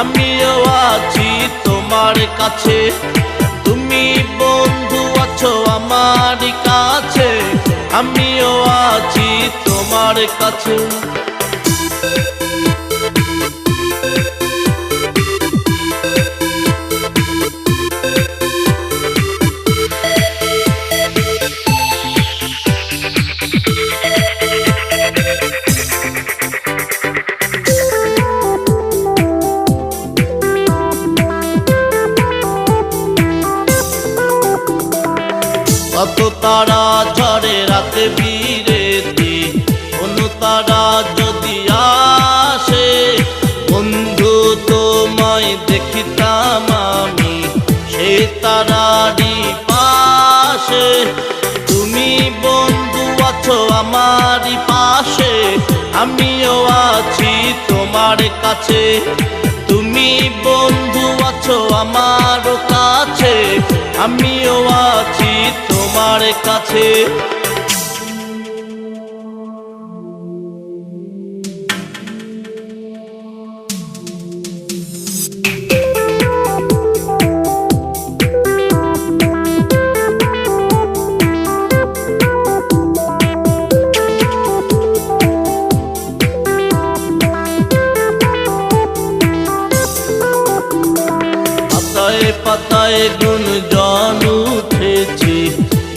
আমিও আছি তোমার কাছে। তুমি বন্ধু আছো আমার কাছে, আমিও আছি তোমার কাছে। কত তারা ঝরে রাতে বিরেতে, কোনো তারা যদি আসে, বন্ধু তোমায় দেখিতাম আমি সেই তারারই পাশে। তুমি বন্ধু আছো আমারই পাশে, আমিও আছি তোমার কাছে। তুমি বন্ধু আছো আমার কাছে, আমিও আছি তোমার কাছে। পাতায় পাতায় গুঞ্জন উঠেছে,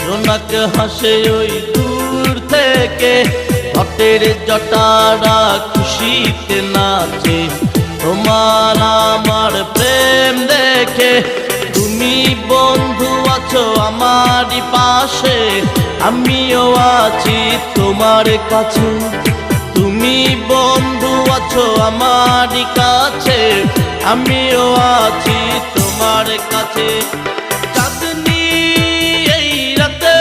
জোনাক হাসে ওই দূর থেকে। ঘটের জটারা খুশিতে নাচে তোমার আমার প্রেম দেখে। তুমি বন্ধু আছো আমারই পাশে, আমিও আছি তোমার কাছে। তুমি বন্ধু আছো আমারই কাছে, আমিও আছি তোমার কাছে। চাঁদনি এই রাতে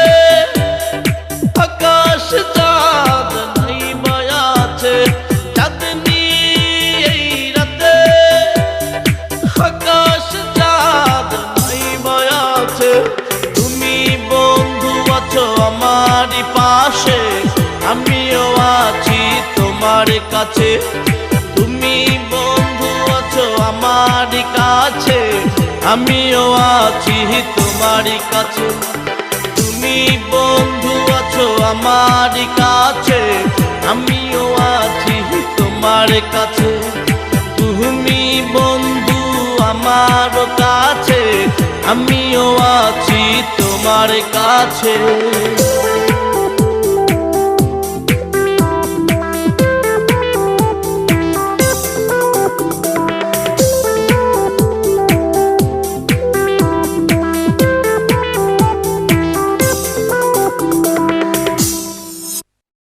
আকাশ চাঁদ নাই আছে, চাঁদনি এই রাতে আকাশ চাঁদ নাই আছে। তুমি বন্ধু আছো আমারই পাশে, আমিও আছি তোমার কাছে। তুমি বন্ধু আছো আমার কাছে, আমিও আছি তোমার কাছে। তুমি বন্ধু আছো আমার কাছে, আমিও আছি তোমার কাছে। তুমি বন্ধু আমার কাছে, আমিও আছি তোমার কাছে।